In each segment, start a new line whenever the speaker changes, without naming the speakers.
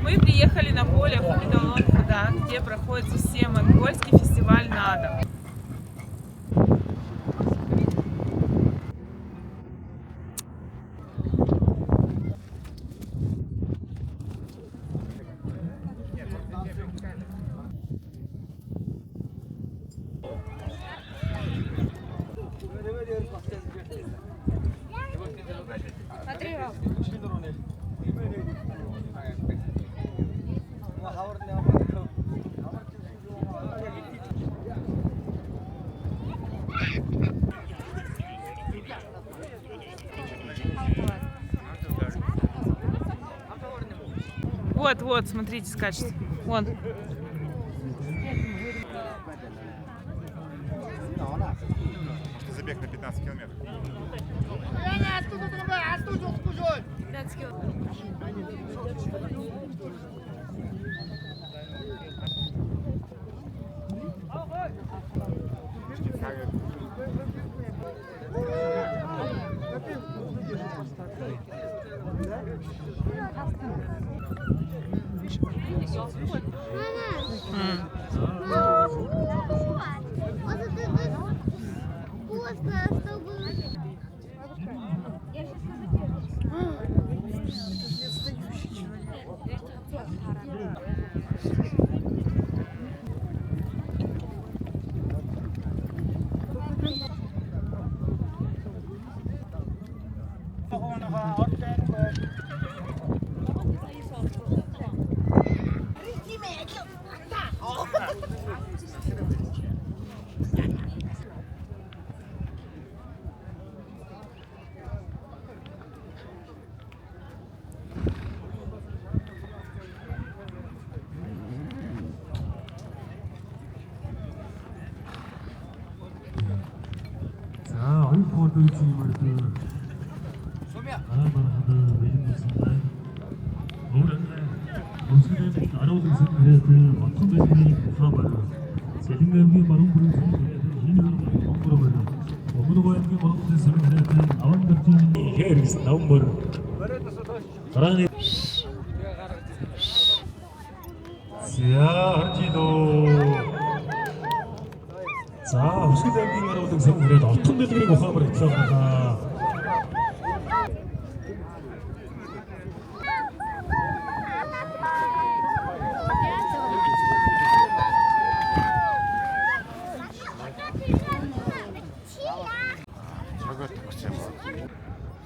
Мы приехали на поле Хурдалон-Худа, где проходит всемонгольский фестиваль Надам. Вот, смотрите, скачет. Вон.
Может, забег на 15 километров.
15 километров.
자, 후시대기가로 등산을 해도 어떤 데들이 모함을 했습니다.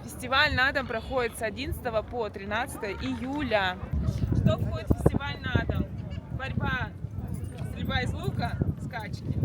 Фестиваль Надам проходит с 11 по 13 июля. Что входит в фестиваль Надам? Борьба, стрельба из лука, скачки.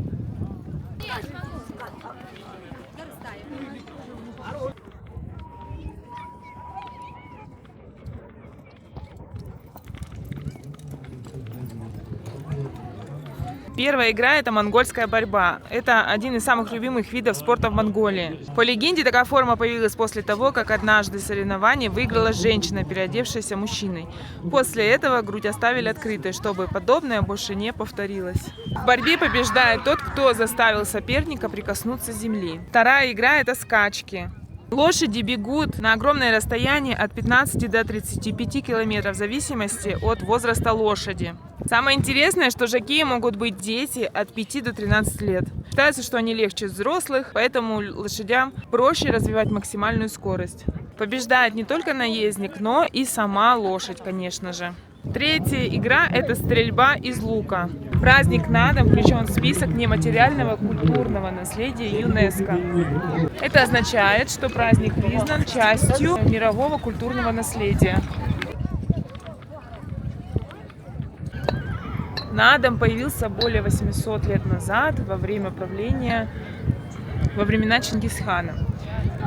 Первая игра – это монгольская борьба. Это один из самых любимых видов спорта в Монголии. По легенде, такая форма появилась после того, как однажды соревнование выиграла женщина, переодевшаяся мужчиной. После этого грудь оставили открытой, чтобы подобное больше не повторилось. В борьбе побеждает тот, кто заставил соперника прикоснуться к земле. Вторая игра – это скачки. Лошади бегут на огромное расстояние от 15 до 35 километров в зависимости от возраста лошади. Самое интересное, что жокеи могут быть дети от 5 до 13 лет. Считается, что они легче взрослых, поэтому лошадям проще развивать максимальную скорость. Побеждает не только наездник, но и сама лошадь, конечно же. Третья игра – это стрельба из лука. Праздник Надам включен в список нематериального культурного наследия ЮНЕСКО. Это означает, что праздник признан частью мирового культурного наследия. Надам появился более 800 лет назад во времена Чингисхана.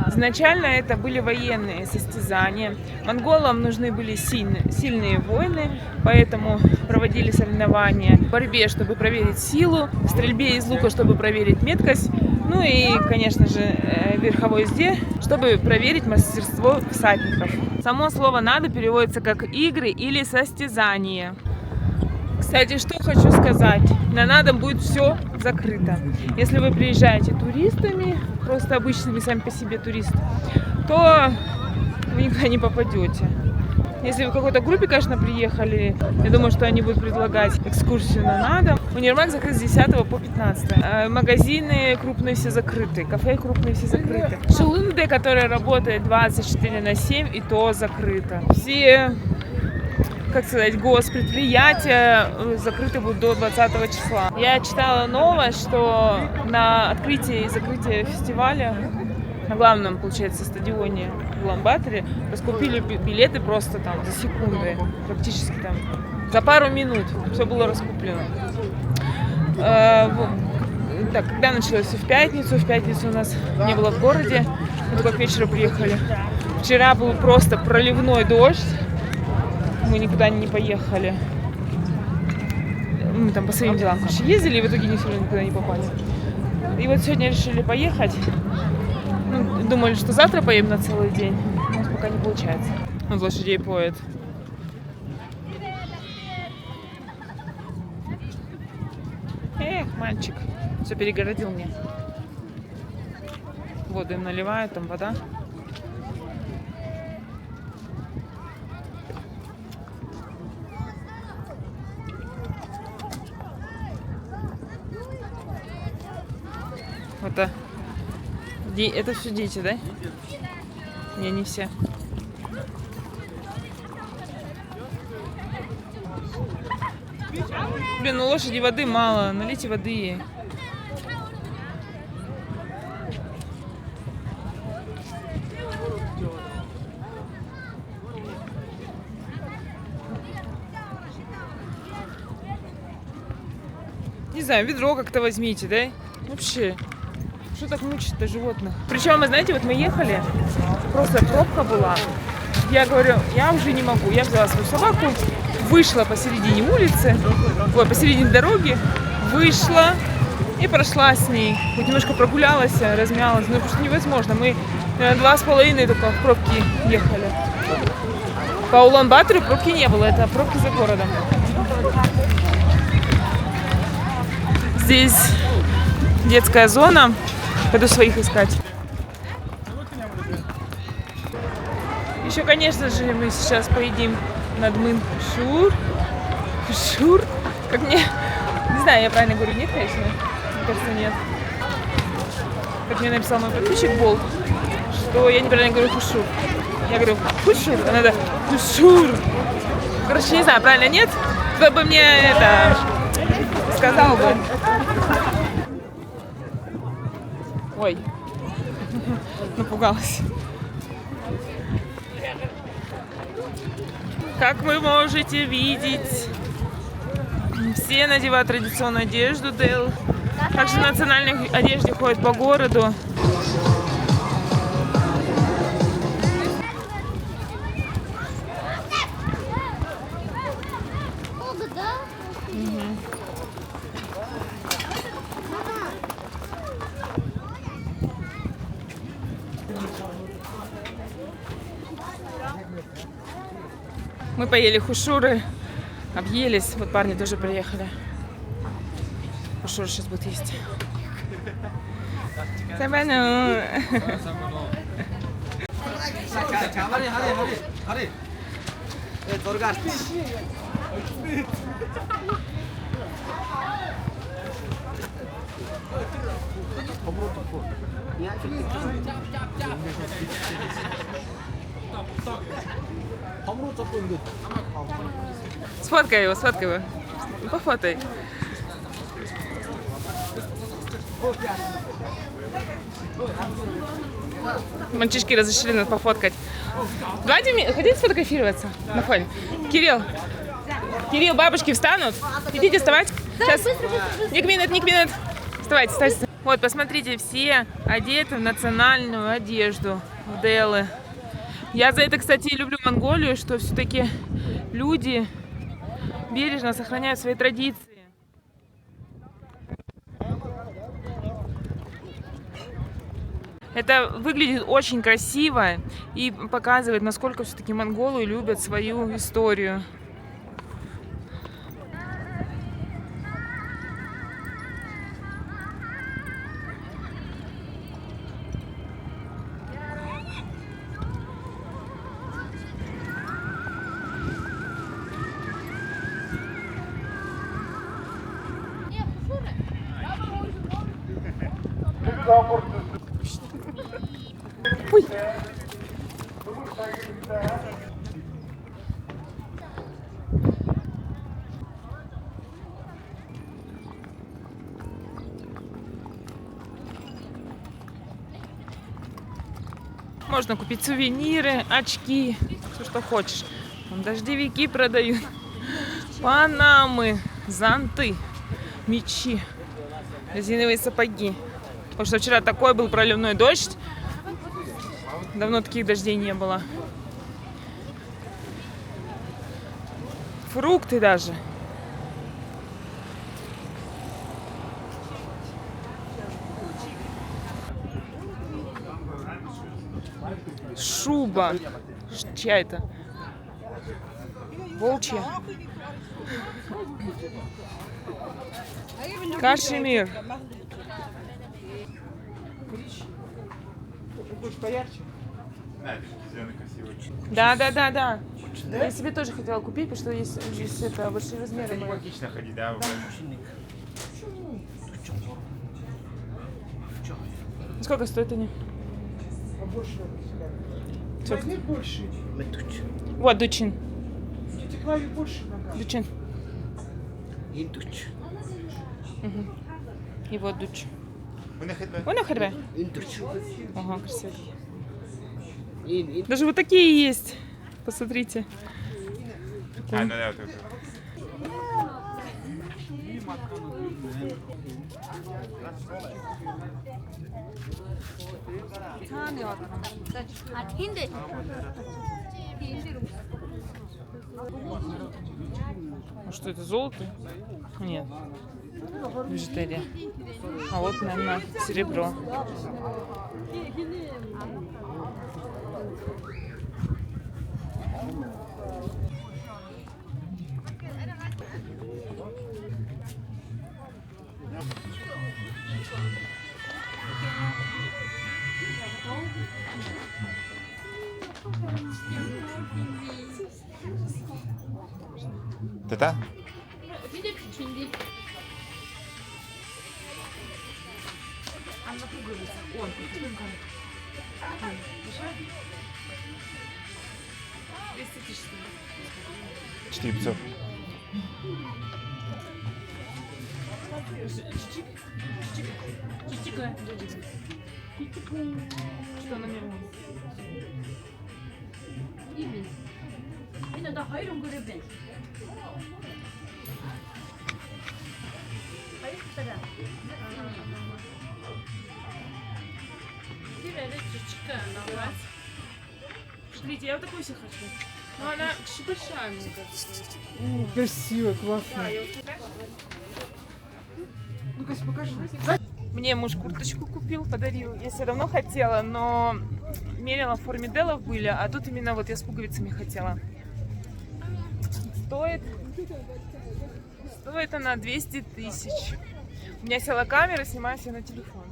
Изначально это были военные состязания. Монголам нужны были сильные воины, поэтому проводили соревнования в борьбе, чтобы проверить силу, в стрельбе из лука, чтобы проверить меткость, ну и, конечно же, верховой езде, чтобы проверить мастерство всадников. Само слово «надо» переводится как «игры» или «состязание». Кстати, что хочу сказать, на Надам будет все закрыто. Если вы приезжаете туристами, просто обычными сами по себе турист, то вы никуда не попадете. Если вы в какой-то группе, конечно, приехали, я думаю, что они будут предлагать экскурсию на дом. Универмаг закрыт с 10 по 15. Магазины крупные все закрыты, кафе крупные все закрыты. Шулунде, которая работает 24/7, и то закрыто. Все, как сказать, госпредприятия закрыты будут до 20 числа. Я читала новость, что на открытии и закрытии фестиваля на главном, получается, стадионе в Улан-Баторе раскупили билеты просто там за секунды, практически там за пару минут все было раскуплено. Так, когда началось? В пятницу у нас не было в городе, мы только к вечеру приехали. Вчера был просто проливной дождь, мы никуда не поехали. Мы там по своим делам, короче, ездили и в итоге никуда не попали. И вот сегодня решили поехать. Думали, что завтра поедем на целый день. У нас пока не получается. Он лошадей поет. Эх, мальчик. Все перегородил мне. Воду им наливают, там вода. Это все дети, да? Не все. Блин, у лошади воды мало, налейте воды ей. Не знаю, ведро как-то возьмите, да? Вообще. Что так мучить-то животных? Причем, вы знаете, вот мы ехали, просто пробка была. Я говорю, я уже не могу. Я взяла свою собаку, вышла посередине улицы, посередине дороги, вышла и прошла с ней. Вот немножко прогулялась, размялась, но просто невозможно. Мы 2,5 только в пробке ехали. По Улан-Батору пробки не было, это пробки за городом. Здесь детская зона. Пойду своих искать. Еще, конечно же, мы сейчас поедим надмын хушур. Хушур. Как мне... Не знаю, я правильно говорю, нет, конечно? Мне кажется, нет. Как мне написал мой подписчик Бол, что я неправильно говорю хушур. Я говорю хушур, а надо хушур. Короче, не знаю, правильно нет? Кто бы мне это сказал бы. Ой, напугалась. Как вы можете видеть, все надевают традиционную одежду Дел. Также в национальной одежде ходят по городу. Мы поели хушуры, объелись. Вот парни тоже приехали. Хушуры сейчас будут есть. Сабану. Сфоткай его, сфоткай его. Пофотай. Мальчишки разрешили нас пофоткать. Давайте, хотите сфотографироваться на фоне? Кирилл, бабушки встанут. Идите вставать. Сейчас. Ник-минут. Вставайте, вставайте. Вот, посмотрите, все одеты в национальную одежду в Делы. Я за это, кстати, люблю Монголию, что все-таки люди бережно сохраняют свои традиции. Это выглядит очень красиво и показывает, насколько все-таки монголы любят свою историю. Ой. Можно купить сувениры, очки, все что хочешь. Там дождевики продают, панамы, зонты, мечи, резиновые сапоги. Потому что вчера такой был проливной дождь. Давно таких дождей не было. Фрукты даже. Шуба. Чья это? Волчья. Кашемир.
Будешь поярче? Да, это зеленый красивый.
Да. Я себе тоже хотела купить, потому что здесь это большие размеры.
Это не логично ходить, да?
Сколько стоят они?
Возьми больше.
Вот, дучин.
Эти клави больше нога.
Дучин.
И дуч.
Угу. И вот дуч.
Вынахидбе.
Вон охрбе.
И дуч.
Ага, красиво.
И
Даже вот такие есть. Посмотрите.
А, ну да, вот это.
Hindi.
А что это, золото? Нет. Бижутерия. А вот, наверное, серебро.
Это? Четыре 500.
Что на нем?
Yine de hayırım görebiliriz. Hayır kadar.
Смотрите, я вот такой себе хочу. Но она большая, мне кажется.
Красиво, классно. Ну-ка, покажи.
Мне муж курточку купил, подарил. Я все давно хотела, но мерила в форме делов были, а тут именно вот я с пуговицами хотела. Стоит она 200 тысяч. У меня села камера, снимаю себе на телефон.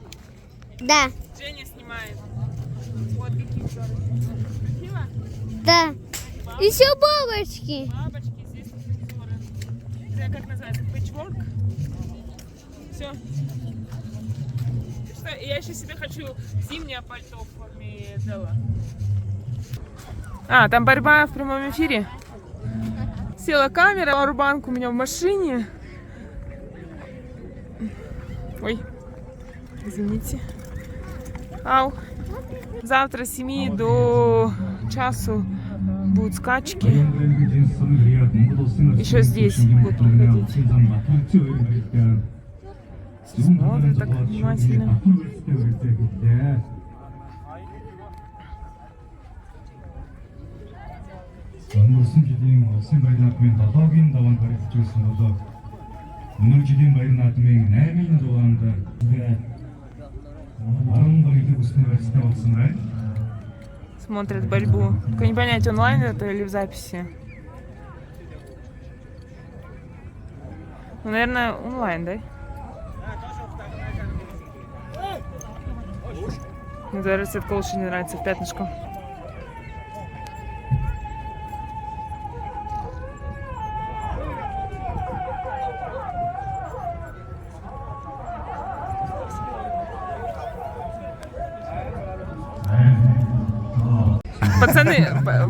Да,
Женя снимает. Вот какие красиво.
да. Еще бабочки.
Бабочки, здесь узоры. Это как называется? Пэтчворк? Все. Я еще себе хочу зимнее пальто в форме дела. А, там борьба в прямом эфире. Села камера, пауэрбанк у меня в машине. Ой, извините. Ау. Завтра с 7 до часу будут скачки. Еще здесь будут проходить. Смотрят так внимательно.
무슨 기딩 어떤 말이 나면 더덕인 더원 거리 주스노도 오늘 기딩 말이 나면 내민 좋아한다. 근데 많은 거리 무슨 말이 없으면
Смотрят борьбу. Только не понять, онлайн это или в записи. Ну, наверное, онлайн, да? Мне даже расцветка лучше не нравится в пятнышко.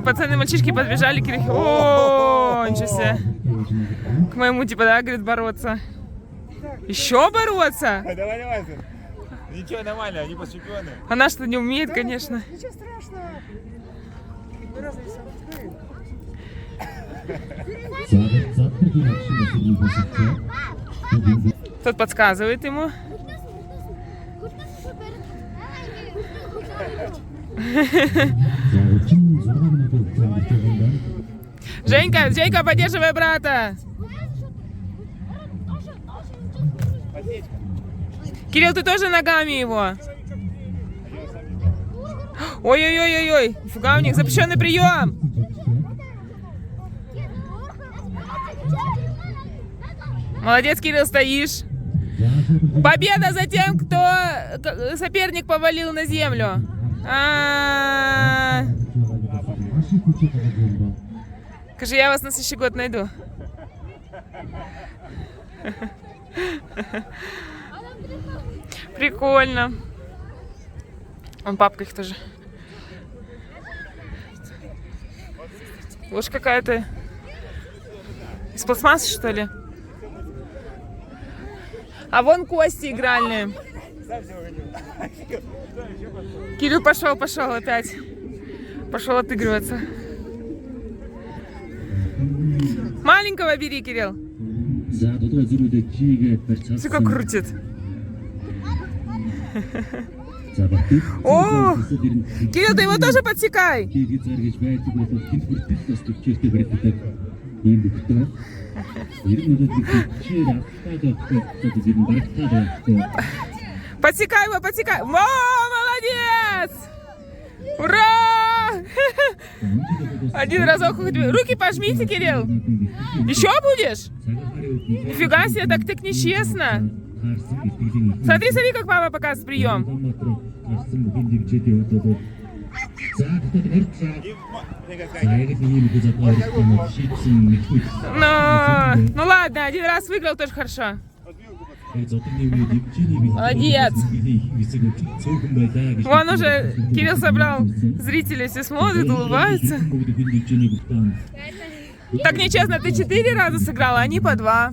Пацаны, мальчишки подбежали, Кирилл, о, ничего себе. К моему, типа, да, говорит, бороться. Еще бороться?
Давай, давай. Ничего, нормально, они просто чемпионы.
Она что, не умеет, конечно.
Ничего страшного. Мы разные самые.
Тот подсказывает ему. Женька, поддерживай брата. Кирилл, ты тоже ногами его. Ой-ой-ой-ой-ой. Нифига у них запрещенный прием. Молодец, Кирилл, стоишь. Победа за тем, кто соперник повалил на землю. Скажи, я вас на следующий год найду. Прикольно. Он папка их тоже. Ложь какая-то. Из пластмассы, что ли? А вон кости игральные. Кирилл пошел опять. Пошел отыгрываться. Маленького бери, Кирилл. Все как крутит. О! Кирилл, ты его тоже подсекай. Подсекай его, подсекай. О, молодец! Ура! Один разок. Руки пожмите, Кирилл. Еще будешь? Нифига себе, так нечестно. Смотри, как папа показывает прием. Ну ладно, один раз выиграл, тоже хорошо. Молодец. Вон уже Кирилл собрал зрителей, все смотрят, улыбаются. Так нечестно, ты 4 раза сыграла, а они по 2.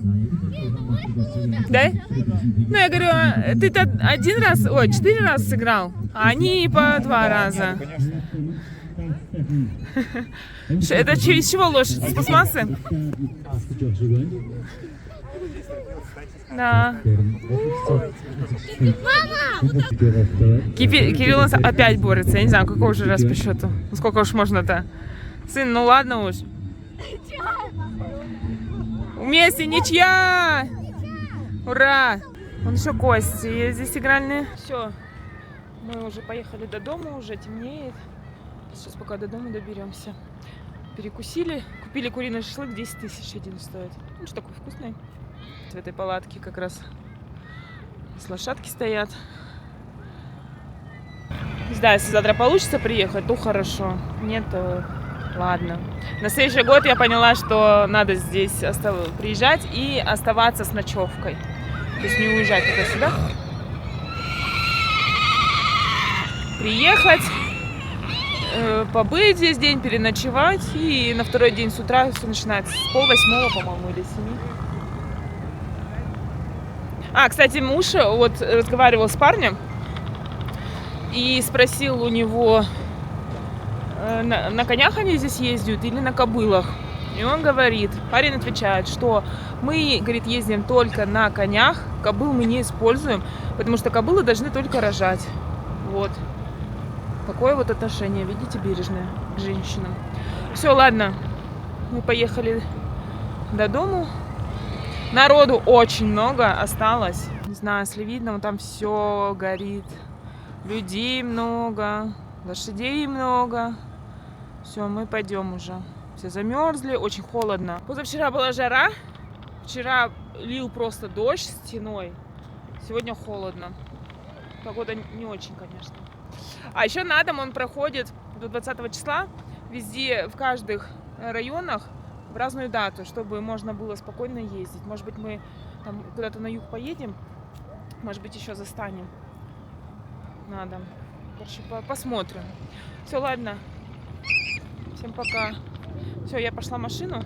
Да? Ну, я говорю, ты-то 4 раза сыграл, а они по 2 раза. Это из чего ложь? С пластмассы? Да. Кирилл у нас опять борется. Я не знаю, какой уже раз по счету. Сколько уж можно-то? Сын, ну ладно уж. Вместе ничья! Ура! Вон еще кости есть здесь игральные. Все. Мы уже поехали до дома, уже темнеет. Сейчас пока до дома доберемся. Перекусили. Купили куриный шашлык, 10 тысяч один стоит. Ну, что такой вкусный. В этой палатке как раз лошадки стоят. Не знаю, если завтра получится приехать, то хорошо. Нет, то ладно. На следующий год я поняла, что надо здесь приезжать и оставаться с ночевкой. То есть не уезжать туда-сюда. Приехать, побыть здесь день, переночевать. И на второй день с утра все начинается с 7:30, по-моему, или 7. Кстати, муж вот разговаривал с парнем и спросил у него, на конях они здесь ездят или на кобылах. И он говорит, парень отвечает, что мы, говорит, ездим только на конях, кобыл мы не используем, потому что кобылы должны только рожать. Вот. Такое вот отношение, видите, бережное к женщинам. Все, ладно, мы поехали до дому. Народу очень много осталось. Не знаю, если видно, вот там все горит. Людей много, лошадей много. Все, мы пойдем уже. Все замерзли, очень холодно. Позавчера была жара. Вчера лил просто дождь стеной. Сегодня холодно. Погода не очень, конечно. А еще на дом он проходит до 20 числа. Везде, в каждых районах в разную дату, чтобы можно было спокойно ездить. Может быть, мы там куда-то на юг поедем, может быть, еще застанем. Надо. Короче, посмотрим. Все, ладно. Всем пока. Все, я пошла в машину.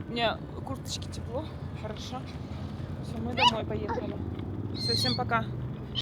У меня в курточке тепло. Хорошо. Все, мы домой поехали. Все, всем пока.